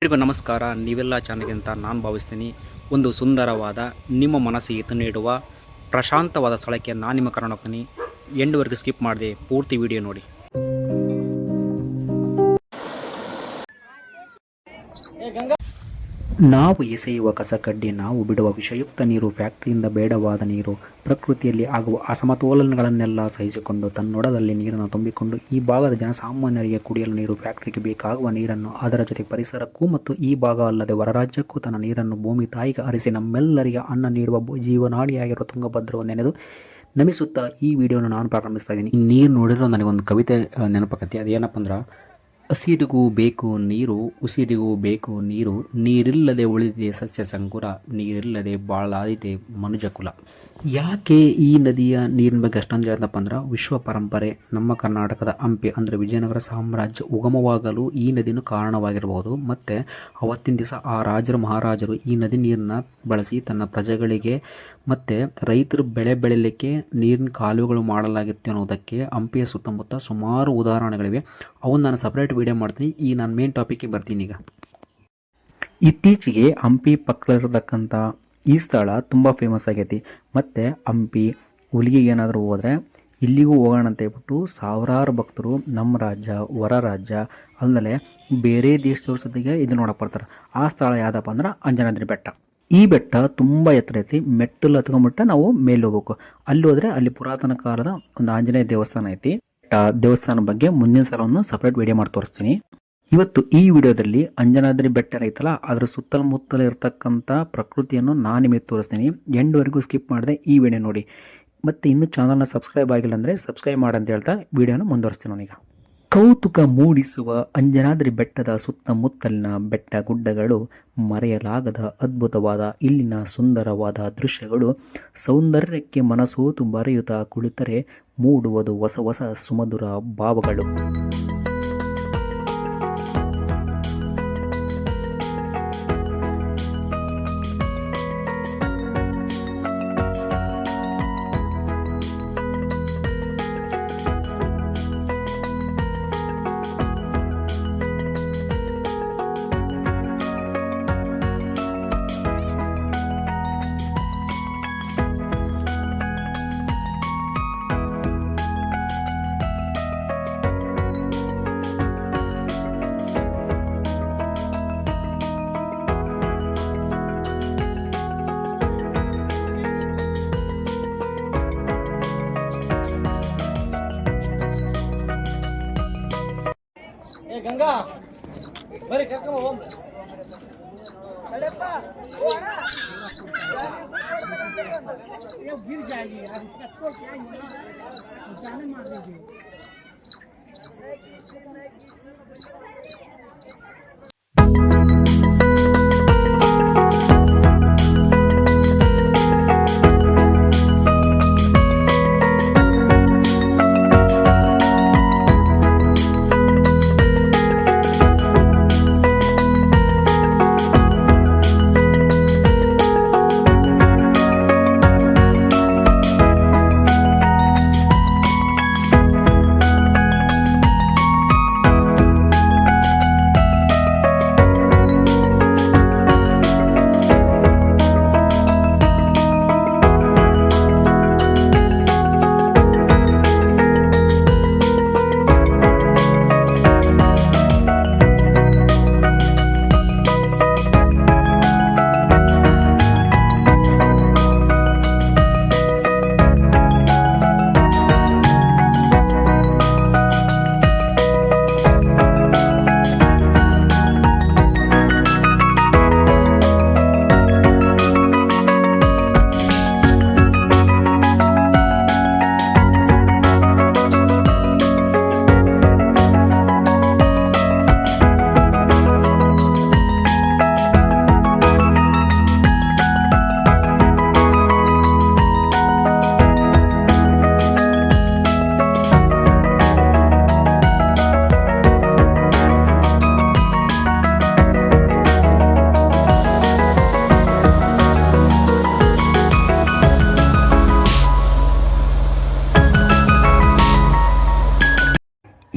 ಎಲ್ರಿಗೂ ನಮಸ್ಕಾರ. ನೀವೆಲ್ಲ ಚೆನ್ನಾಗಿ ಅಂತ ನಾನು ಭಾವಿಸ್ತೀನಿ. ಒಂದು ಸುಂದರವಾದ ನಿಮ್ಮ ಮನಸ್ಸಿಗೆ ಹಿತ ನೀಡುವ ಪ್ರಶಾಂತವಾದ ಸ್ಥಳಕ್ಕೆ ನಾನು ನಿಮ್ಮ ಕರ್ಕೊಂಡು ಹೋಗ್ತೀನಿ. ಎಂಡ್ವರೆಗೂ ಸ್ಕಿಪ್ ಮಾಡದೆ ಪೂರ್ತಿ ವಿಡಿಯೋ ನೋಡಿ. ನಾವು ಎಸೆಯುವ ಕಸಕಡ್ಡಿ, ನಾವು ಬಿಡುವ ವಿಷಯುಕ್ತ ನೀರು, ಫ್ಯಾಕ್ಟರಿಯಿಂದ ಬೇಡವಾದ ನೀರು, ಪ್ರಕೃತಿಯಲ್ಲಿ ಆಗುವ ಅಸಮತೋಲನಗಳನ್ನೆಲ್ಲ ಸಹಿಸಿಕೊಂಡು ತನ್ನೊಡದಲ್ಲಿ ನೀರನ್ನು ತುಂಬಿಕೊಂಡು ಈ ಭಾಗದ ಜನಸಾಮಾನ್ಯರಿಗೆ ಕುಡಿಯಲು ನೀರು, ಫ್ಯಾಕ್ಟರಿಗೆ ಬೇಕಾಗುವ ನೀರನ್ನು, ಅದರ ಜೊತೆ ಪರಿಸರಕ್ಕೂ ಮತ್ತು ಈ ಭಾಗ ಅಲ್ಲದೆ ಹೊರರಾಜ್ಯಕ್ಕೂ ತನ್ನ ನೀರನ್ನು ಭೂಮಿ ತಾಯಿಗೆ ಹರಿಸಿ ನಮ್ಮೆಲ್ಲರಿಗೆ ಅನ್ನ ನೀಡುವ ಜೀವನಾಡಿಯಾಗಿರುವ ತುಂಗಭದ್ರವು ನೆನೆದು ನಮಿಸುತ್ತಾ ಈ ವಿಡಿಯೋನ ನಾನು ಪ್ರಾರಂಭಿಸ್ತಾ ಇದ್ದೀನಿ. ನೀರು ನೋಡಿದ್ರೆ ನನಗೊಂದು ಕವಿತೆ ನೆನಪಾಕತಿ. ಅದೇನಪ್ಪ ಅಂದ್ರೆ, ಹಸಿರಿಗೂ ಬೇಕು ನೀರು, ಉಸಿರಿಗೂ ಬೇಕು ನೀರು, ನೀರಿಲ್ಲದೆ ಉಳಿದಿದೆ ಸಸ್ಯ ಸಂಕುಲ, ನೀರಿಲ್ಲದೆ ಬಾಳಾದಿದೆ ಮನುಜ ಕುಲ. ಯಾಕೆ ಈ ನದಿಯ ನೀರಿನ ಬಗ್ಗೆ ಅಷ್ಟೊಂದು ಹೇಳ್ದಪ್ಪ ಅಂದ್ರೆ, ವಿಶ್ವ ಪರಂಪರೆ ನಮ್ಮ ಕರ್ನಾಟಕದ ಹಂಪಿ ಅಂದರೆ ವಿಜಯನಗರ ಸಾಮ್ರಾಜ್ಯ ಉಗಮವಾಗಲು ಈ ನದಿನೂ ಕಾರಣವಾಗಿರಬಹುದು. ಮತ್ತು ಅವತ್ತಿನ ದಿವಸ ಆ ರಾಜರು ಮಹಾರಾಜರು ಈ ನದಿ ನೀರನ್ನ ಬಳಸಿ ತನ್ನ ಪ್ರಜೆಗಳಿಗೆ ಮತ್ತು ರೈತರು ಬೆಳೆ ಬೆಳೀಲಿಕ್ಕೆ ನೀರಿನ ಕಾಲುವೆಗಳು ಮಾಡಲಾಗಿತ್ತು ಅನ್ನೋದಕ್ಕೆ ಹಂಪಿಯ ಸುತ್ತಮುತ್ತ ಸುಮಾರು ಉದಾಹರಣೆಗಳಿವೆ. ಅವನ್ನ ನಾನು ಸಪ್ರೇಟ್ ವಿಡಿಯೋ ಮಾಡ್ತೀನಿ. ಈ ನಾನು ಮೇನ್ ಟಾಪಿಕ್ಗೆ ಬರ್ತೀನಿ. ಈಗ ಇತ್ತೀಚೆಗೆ ಹಂಪಿ ಪಕ್ಕದಲ್ಲಿರತಕ್ಕಂಥ ಈ ಸ್ಥಳ ತುಂಬ ಫೇಮಸ್ ಆಗೈತಿ. ಮತ್ತು ಹಂಪಿ ಹುಲಿಗೆಗೆ ಏನಾದರೂ ಹೋದರೆ ಇಲ್ಲಿಗೂ ಹೋಗೋಣ ಅಂತ ಹೇಳ್ಬಿಟ್ಟು ಸಾವಿರಾರು ಭಕ್ತರು ನಮ್ಮ ರಾಜ್ಯ, ಹೊರ ರಾಜ್ಯ ಆಮೇಲೆ ಬೇರೆ ದೇಶದವ್ರ ಜೊತೆಗೆ ಇದು ನೋಡಕ್ಕೆ ಬರ್ತಾರೆ. ಆ ಸ್ಥಳ ಯಾವುದಪ್ಪ ಅಂದ್ರೆ ಅಂಜನಾದ್ರಿ ಬೆಟ್ಟ. ಈ ಬೆಟ್ಟ ತುಂಬ ಎತ್ತರ ಐತಿ. ಮೆಟ್ಟಲು ಹತ್ಕೊಂಡ್ಬಿಟ್ಟ ನಾವು ಮೇಲೆ ಹೋಗ್ಬೇಕು. ಅಲ್ಲಿ ಹೋದರೆ ಅಲ್ಲಿ ಪುರಾತನ ಕಾಲದ ಒಂದು ಆಂಜನೇಯ ದೇವಸ್ಥಾನ ಐತಿ. ದೇವಸ್ಥಾನ ಬಗ್ಗೆ ಮುಂದಿನ ಸಲ ಒಂದು ಸಪ್ರೇಟ್ ವಿಡಿಯೋ ಮಾಡಿ ತೋರಿಸ್ತೀನಿ. ಇವತ್ತು ಈ ವಿಡಿಯೋದಲ್ಲಿ ಅಂಜನಾದ್ರಿ ಬೆಟ್ಟ ಐತಲ್ಲ, ಅದರ ಸುತ್ತಮುತ್ತಲ ಇರತಕ್ಕಂಥ ಪ್ರಕೃತಿಯನ್ನು ನಾನು ನಿಮಗೆ ತೋರಿಸ್ತೀನಿ. ಎಂಡ್ವರೆಗೂ ಸ್ಕಿಪ್ ಮಾಡದೆ ಈ ವಿಡಿಯೋ ನೋಡಿ. ಮತ್ತು ಇನ್ನೂ ಚಾನಲ್ನ ಸಬ್ಸ್ಕ್ರೈಬ್ ಆಗಿಲ್ಲ ಅಂದರೆ ಸಬ್ಸ್ಕ್ರೈಬ್ ಮಾಡಂತ ಹೇಳ್ತಾ ವಿಡಿಯೋನ ಮುಂದುವರಿಸ್ತೀನಿ ನಾನೀಗ. ಕೌತುಕ ಮೂಡಿಸುವ ಅಂಜನಾದ್ರಿ ಬೆಟ್ಟದ ಸುತ್ತಮುತ್ತಲಿನ ಬೆಟ್ಟ ಗುಡ್ಡಗಳು, ಮರೆಯಲಾಗದ ಅದ್ಭುತವಾದ ಇಲ್ಲಿನ ಸುಂದರವಾದ ದೃಶ್ಯಗಳು, ಸೌಂದರ್ಯಕ್ಕೆ ಮನಸೋತು ಬರೆಯುತ್ತಾ ಕುಳಿತರೆ ಮೂಡುವುದು ಹೊಸ ಹೊಸ ಸುಮಧುರ ಭಾವಗಳು. ಗಂಗಾ ಬರೀ ಕರ್ಕೊಂಬ ಹೋಗ್ गिर जाएगी यार, इसका तो क्या जाने मार देगी.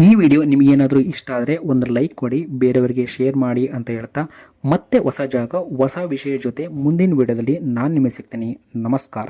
ಈ ವಿಡಿಯೋ ನಿಮಗೇನಾದರೂ ಇಷ್ಟ ಆದರೆ ಒಂದು ಲೈಕ್ ಕೊಡಿ, ಬೇರೆಯವರಿಗೆ ಶೇರ್ ಮಾಡಿ ಅಂತ ಹೇಳ್ತಾ ಮತ್ತೆ ಹೊಸ ಜಾಗ ಹೊಸ ವಿಷಯ ಜೊತೆ ಮುಂದಿನ ವಿಡಿಯೋದಲ್ಲಿ ನಾನು ನಿಮಗೆ ಸಿಗ್ತೀನಿ. ನಮಸ್ಕಾರ.